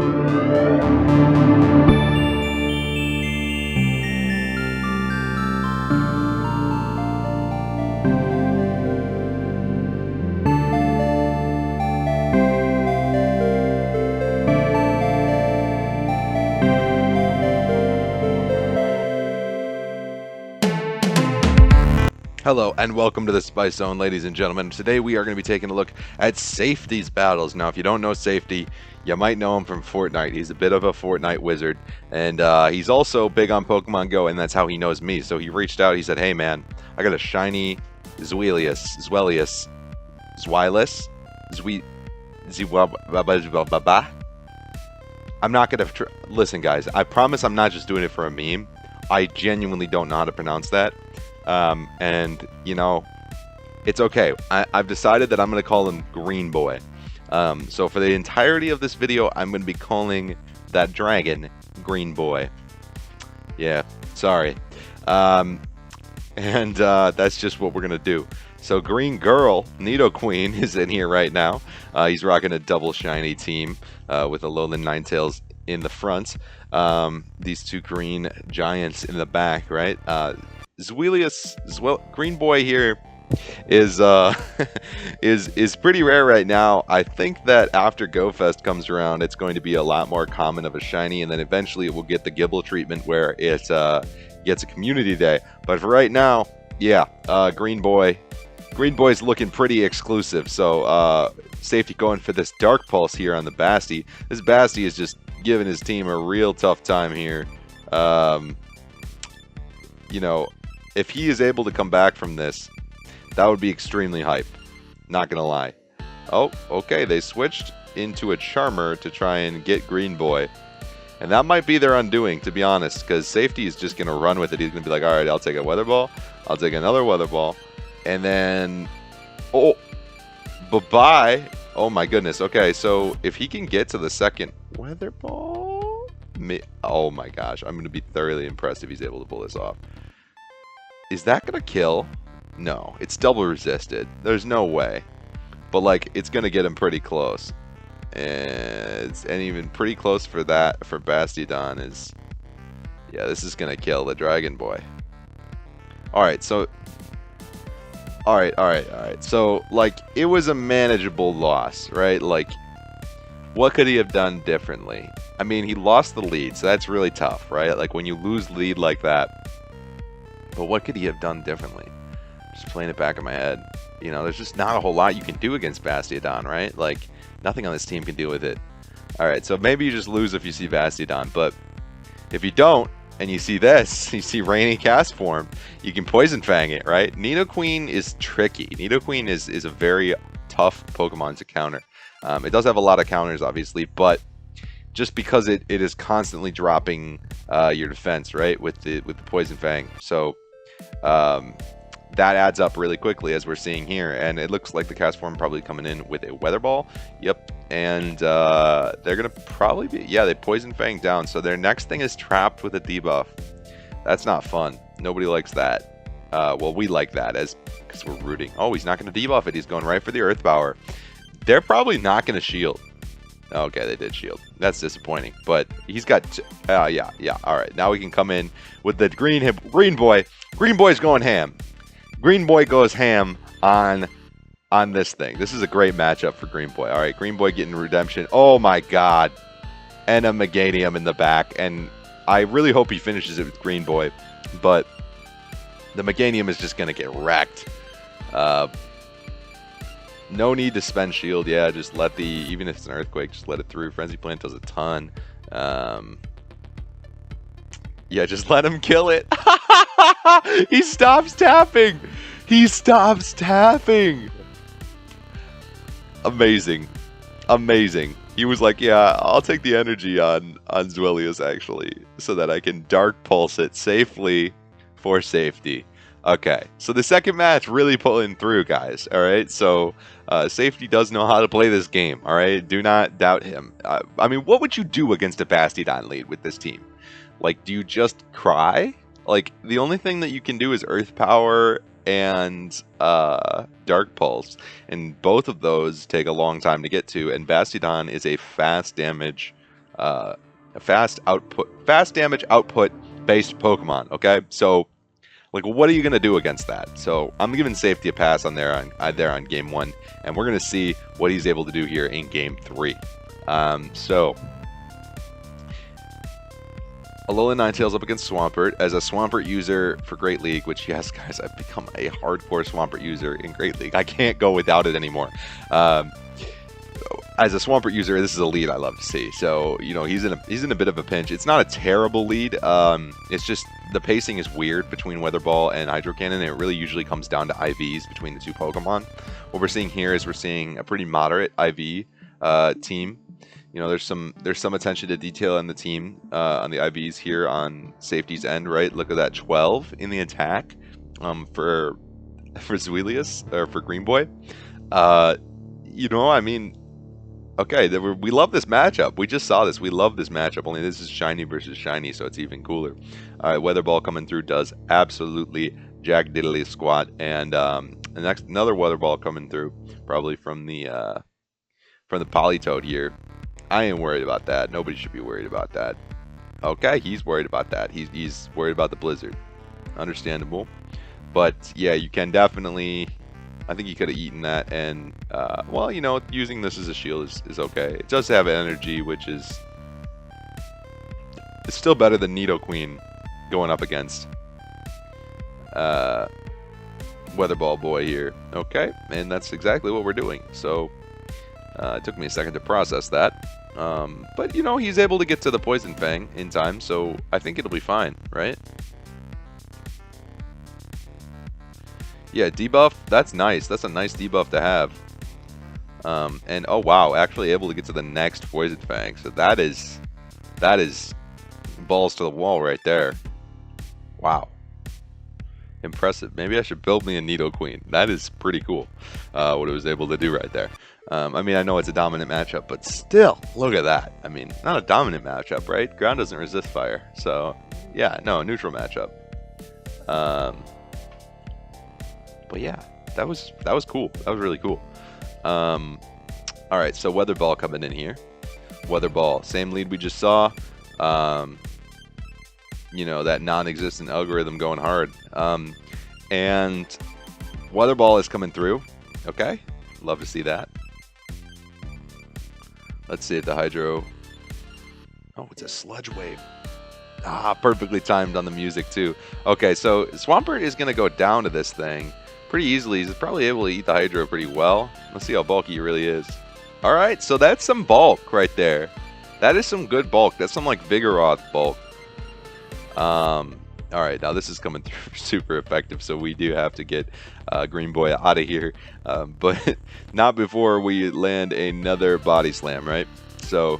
Hello and welcome to the Spice Zone, ladies and gentlemen. Today we are going to be taking a look at Safety's battles. Now, if you don't know Safety, you might know him from Fortnite. He's a bit of a Fortnite wizard, and he's also big on Pokemon Go, and that's how he knows me. So he reached out, he said, hey man, I got a shiny Zweilous. I'm not going to... Listen, guys, I promise I'm not just doing it for a meme. I genuinely don't know how to pronounce that. And, you know, it's okay. I've decided that I'm going to call him Green Boy. So for the entirety of this video, I'm going to be calling that dragon Green Boy. Yeah, sorry. That's just what we're going to do. So Green Girl, Nidoqueen, is in here right now. He's rocking a double shiny team with Alolan Ninetales in the front. These two green giants in the back, right? Green Boy here is is pretty rare right now. I think that after GoFest comes around, it's going to be a lot more common of a shiny, and then eventually it will get the Gibble treatment where it gets a community day. But for right now, yeah, Green Boy's looking pretty exclusive. So Safety going for this Dark Pulse here on the Basti. This Basti is just giving his team a real tough time here. You know, if he is able to come back from this, that would be extremely hype. Not gonna lie. Oh, okay, they switched into a Charmer to try and get Green Boy. And that might be their undoing, to be honest, because Safety is just gonna run with it. He's gonna be like, alright, I'll take a Weather Ball, I'll take another Weather Ball, and then... Oh! Bye-bye! Oh my goodness, okay, so if he can get to the second Weather Ball... Oh my gosh, I'm gonna be thoroughly impressed if he's able to pull this off. Is that gonna kill? No, it's double resisted. There's no way. But like, it's gonna get him pretty close. And even pretty close for that, for Bastiodon is... Yeah, this is gonna kill the Dragon Boy. Alright, so... Alright. So, like, it was a manageable loss, right? Like, what could he have done differently? I mean, he lost the lead, so that's really tough, right? Like, when you lose lead like that... But what could he have done differently? Just playing it back in my head. You know, there's just not a whole lot you can do against Bastiodon, right? Like, nothing on this team can deal with it. Alright, so maybe you just lose if you see Bastiodon, but if you don't, and you see this, you see Rainy Cast Form, you can Poison Fang it, right? Nidoqueen is tricky. Nidoqueen is a very tough Pokemon to counter. It does have a lot of counters, obviously, but just because it is constantly dropping your defense, right, with the Poison Fang. So that adds up really quickly, as we're seeing here, and it looks like the Cast Form probably coming in with a Weather Ball. Yep, and they're gonna probably be, yeah, they Poison Fang down, so their next thing is trapped with a debuff. That's not fun. Nobody likes that. Well, we like that because we're rooting. Oh, he's not gonna debuff it. He's going right for the Earth Power. They're probably not gonna shield. Okay, they did shield. That's disappointing, but he's got yeah. All right, now we can come in with the Green Boy. Green Boy's going ham. Green Boy goes ham on this thing. This is a great matchup for Green Boy. All right, Green Boy getting redemption. Oh my God, and a Meganium in the back, and I really hope he finishes it with Green Boy, but the Meganium is just gonna get wrecked. No need to spend shield. Yeah, just let the, even if it's an Earthquake, just let it through. Frenzy Plant does a ton. Yeah, just let him kill it. He stops tapping. He stops tapping. Amazing. Amazing. He was like, yeah, I'll take the energy on Zweilous, actually, so that I can Dark Pulse it safely for Safety. Okay, so the second match really pulling through, guys. All right, so Safety does know how to play this game. All right, do not doubt him. I mean, what would you do against a Bastiodon lead with this team? Like, do you just cry? Like, the only thing that you can do is Earth Power and Dark Pulse, and both of those take a long time to get to. And Bastiodon is a fast damage a fast damage output based Pokemon. Okay, so like, what are you gonna do against that? So I'm giving safety a pass on there on game 1, and we're gonna see what he's able to do here in game 3. So Alolan Ninetales up against Swampert. As a Swampert user for Great League, which, yes, guys, I've become a hardcore Swampert user in Great League. I can't go without it anymore. As a Swampert user, this is a lead I love to see. So, you know, he's in a bit of a pinch. It's not a terrible lead. It's just the pacing is weird between Weather Ball and Hydro Cannon, and it really usually comes down to IVs between the two Pokemon. What we're seeing here is we're seeing a pretty moderate IV team. You know, there's some attention to detail in the team on the IVs here on safety's end, right? Look at that 12 in the attack for Zweilous or for Green Boy. You know, I mean, okay, we love this matchup. We just saw this. We love this matchup. Only this is shiny versus shiny, so it's even cooler. All right, Weather Ball coming through does absolutely jack diddly squat, and another Weather Ball coming through, probably from the Politoed here. I ain't worried about that. Nobody should be worried about that. Okay, he's worried about that. He's worried about the Blizzard. Understandable. But yeah, you can definitely. I think he could have eaten that, and well, you know, using this as a shield is okay. It does have energy, which is it's still better than Nidoqueen going up against Weather Ball Boy here. Okay, and that's exactly what we're doing. So it took me a second to process that. But, you know, he's able to get to the Poison Fang in time, so I think it'll be fine, right? Yeah, debuff, that's nice. That's a nice debuff to have. And, oh, wow, actually able to get to the next Poison Fang. So that is balls to the wall right there. Wow. Impressive. Maybe I should build me a Nidoqueen. That is pretty cool, what it was able to do right there. I mean, I know it's a dominant matchup, but still, look at that. I mean, not a dominant matchup, right? Ground doesn't resist fire. So, yeah, no, neutral matchup. But yeah, that was cool. That was really cool. All right, so Weather Ball coming in here. Weather Ball, same lead we just saw. You know, that non-existent algorithm going hard. And Weather Ball is coming through. Okay, love to see that. Let's see it, the Hydro. Oh, it's a Sludge Wave. Ah, perfectly timed on the music too. Okay, so Swampert is going to go down to this thing pretty easily. He's probably able to eat the Hydro pretty well. Let's see how bulky he really is. All right, so that's some bulk right there. That is some good bulk. That's some like Vigoroth bulk. All right, now this is coming through super effective, so we do have to get Green Boy out of here, but not before we land another Body Slam, right? So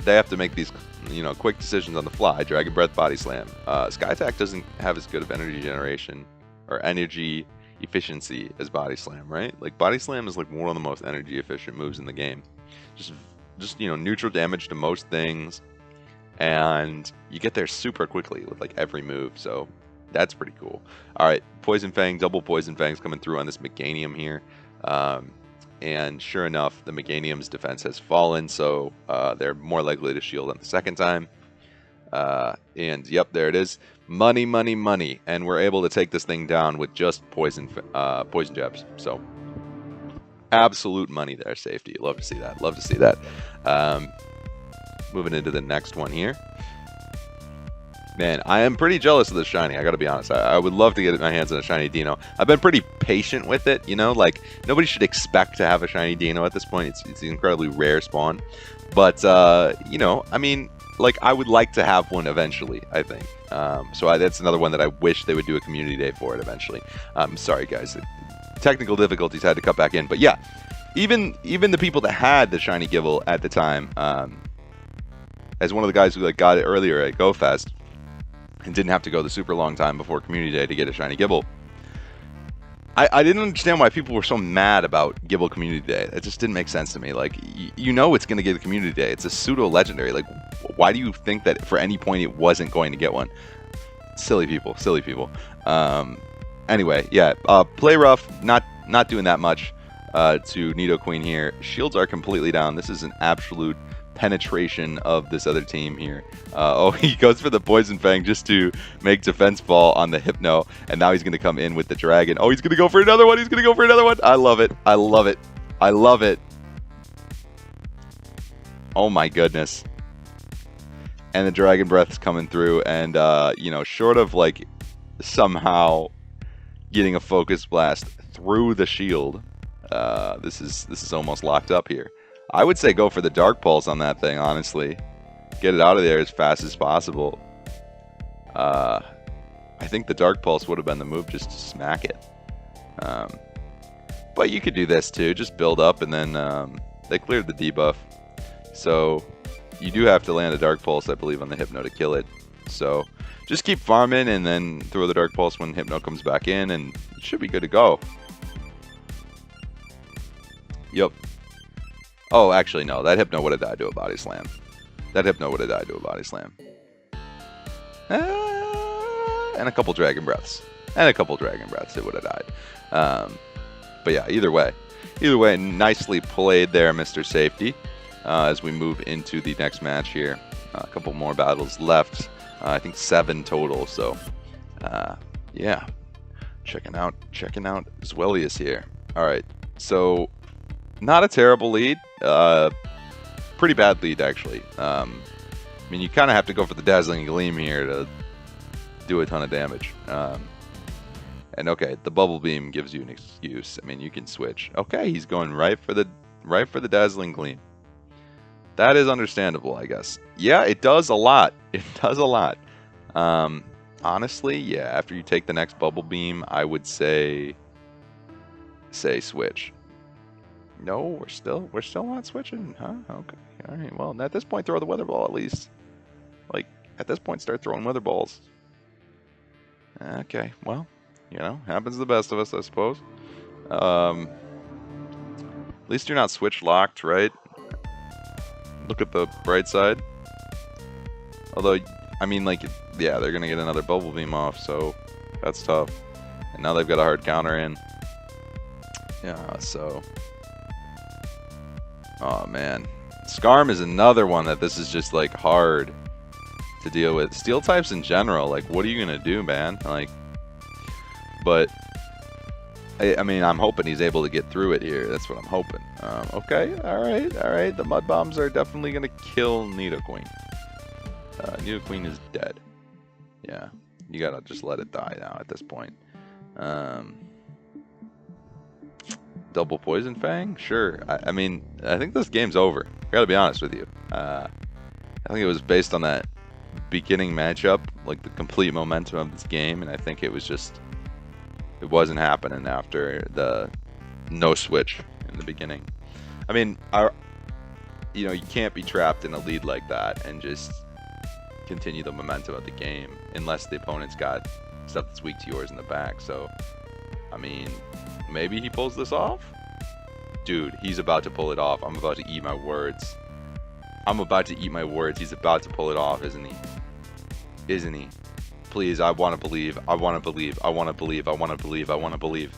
they have to make these, you know, quick decisions on the fly. Dragon Breath, Body Slam. Sky Attack doesn't have as good of energy generation or energy efficiency as Body Slam, right? Like Body Slam is like one of the most energy efficient moves in the game. Just you know, neutral damage to most things. And you get there super quickly with like every move, so that's pretty cool. All right, Poison Fang, double Poison Fangs coming through on this Meganium here. And sure enough, the Meganium's defense has fallen, so they're more likely to shield on the second time. And yep, there it is. Money, money, money. And we're able to take this thing down with just poison jabs. So absolute money there, safety. Love to see that. Love to see that. Moving into the next one here. Man, I am pretty jealous of the shiny, I gotta be honest. I would love to get my hands on a shiny Dino. I've been pretty patient with it, you know, like, nobody should expect to have a shiny Dino at this point. It's an incredibly rare spawn. But, you know, I mean, like, I would like to have one eventually, I think. So that's another one that I wish they would do a community day for it eventually. Sorry, guys. Technical difficulties had to cut back in. But yeah, even the people that had the shiny Gible at the time, as one of the guys who like got it earlier at GoFest and didn't have to go the super long time before Community Day to get a shiny Gible, I didn't understand why people were so mad about Gible Community Day. It just didn't make sense to me. Like, you know it's going to get a Community Day. It's a pseudo-legendary. Like, why do you think that for any point it wasn't going to get one? Silly people. Silly people. Anyway, yeah. Play rough. Not doing that much. to Nidoqueen here. Shields are completely down. This is an absolute penetration of this other team here. Oh, he goes for the Poison Fang just to make defense fall on the Hypno, and now he's going to come in with the Dragon. Oh, he's going to go for another one. He's going to go for another one. I love it. I love it. I love it. Oh my goodness. And the Dragon Breath's coming through, and you know, short of like somehow getting a Focus Blast through the shield, this is almost locked up here. I would say go for the Dark Pulse on that thing, honestly. Get it out of there as fast as possible. I think the Dark Pulse would have been the move just to smack it. But you could do this too, just build up, and then they cleared the debuff. So you do have to land a Dark Pulse, I believe, on the Hypno to kill it. So just keep farming and then throw the Dark Pulse when Hypno comes back in, and it should be good to go. Yep. Oh, actually, no. That Hypno would have died to a Body Slam. That Hypno would have died to a Body Slam. And a couple Dragon Breaths. And a couple Dragon Breaths, it would have died. But yeah, either way. Either way, nicely played there, Mr. Safety. As we move into the next match here. A couple more battles left. I think 7 total. So, yeah. Checking out Zweilous here. Alright, so not a terrible lead. Pretty bad lead, actually. I mean, you kind of have to go for the Dazzling Gleam here to do a ton of damage. And okay, the Bubble Beam gives you an excuse. I mean, you can switch. Okay, he's going right for the Dazzling Gleam. That is understandable, I guess. Yeah, it does a lot. It does a lot. Honestly, yeah, after you take the next Bubble Beam, I would say switch. No, we're still not switching, huh? Okay. All right. Well, at this point, throw the Weather Ball at least. Like, at this point, start throwing Weather Balls. Okay. Well, you know, happens to the best of us, I suppose. At least you're not switch locked, right? Look at the bright side. Although, I mean, like, yeah, they're gonna get another Bubble Beam off, so that's tough. And now they've got a hard counter in. Yeah, so. Oh man, Skarm is another one that this is just like hard to deal with. Steel types in general, like, what are you gonna do, man? Like, but I mean, I'm hoping he's able to get through it here. That's what I'm hoping. Okay, all right. The Mud Bombs are definitely gonna kill Nidoqueen. Nidoqueen is dead. Yeah, you gotta just let it die now at this point. Double Poison Fang? Sure. I mean, I think this game's over. I gotta be honest with you. I think it was based on that beginning matchup, like the complete momentum of this game, and I think it was just, it wasn't happening after the no switch in the beginning. I mean, you know, you can't be trapped in a lead like that and just continue the momentum of the game unless the opponent's got stuff that's weak to yours in the back. So, I mean, maybe he pulls this off? Dude, he's about to pull it off. I'm about to eat my words. I'm about to eat my words. He's about to pull it off, isn't he? Isn't he? Please, I want to believe. I want to believe. I want to believe. I want to believe. I want to believe.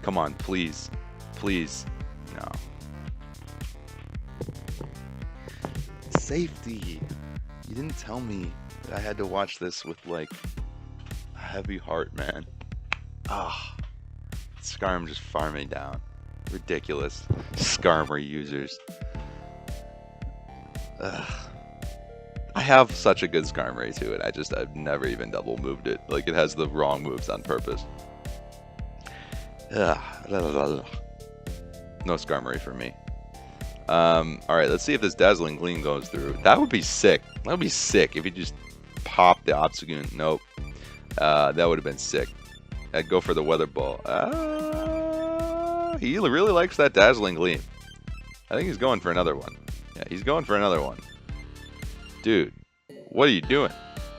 Come on, please. Please. No. Safety. You didn't tell me that I had to watch this with, like, a heavy heart, man. Ah. Skarm just farming down. Ridiculous. Skarmer users. Ugh. I have such a good Skarmory to it. I've never even double moved it. Like, it has the wrong moves on purpose. Ugh. No Skarmory for me. Alright, let's see if this Dazzling Gleam goes through. That would be sick. That would be sick if you just popped the Obstagoon. Nope. That would have been sick. I'd go for the Weather Ball. He really likes that Dazzling Gleam. I think he's going for another one. Yeah, he's going for another one. Dude, what are you doing?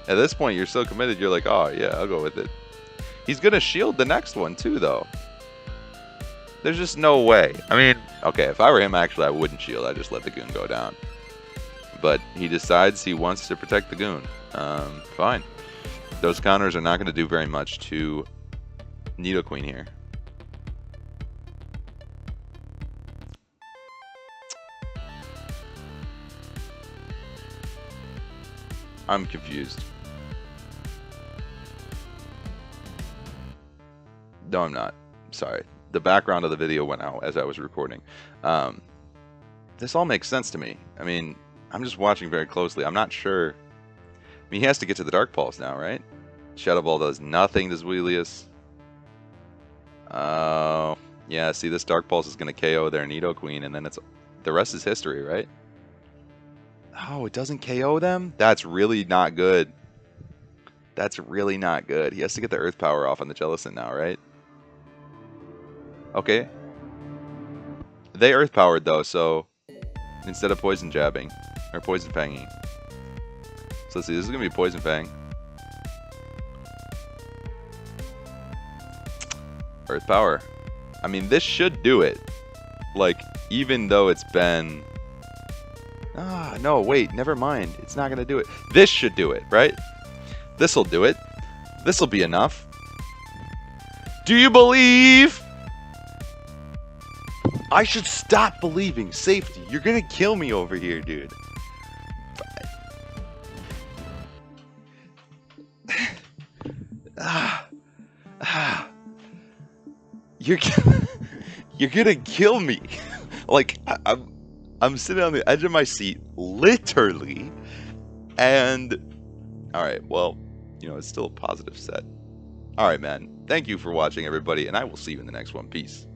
At this point, you're so committed, you're like, oh, yeah, I'll go with it. He's going to shield the next one, too, though. There's just no way. I mean, okay, if I were him, actually, I wouldn't shield. I'd just let the Goon go down. But he decides he wants to protect the Goon. Fine. Those counters are not going to do very much to Nidoqueen here. I'm confused. No, I'm not. Sorry. The background of the video went out as I was recording. This all makes sense to me. I mean, I'm just watching very closely. I'm not sure. I mean, he has to get to the Dark Pulse now, right? Shadow Ball does nothing to Zweilous. Oh, yeah. See, this Dark Pulse is going to KO their Nidoqueen, and then the rest is history, right? Oh, it doesn't KO them? That's really not good. That's really not good. He has to get the Earth Power off on the Jellicent now, right? Okay. They Earth Powered, though, so instead of Poison Jabbing, or Poison Fanging. So let's see, this is going to be Poison Fang. Earth Power. I mean, this should do it. Like, even though it's been... Ah, no, wait, never mind. It's not going to do it. This should do it, right? This'll do it. This'll be enough. Do you believe? I should stop believing. Safety. You're going to kill me over here, dude. You're gonna kill me. Like, I'm sitting on the edge of my seat, literally, and alright, well, you know, it's still a positive set. Alright, man, thank you for watching, everybody, and I will see you in the next one. Peace.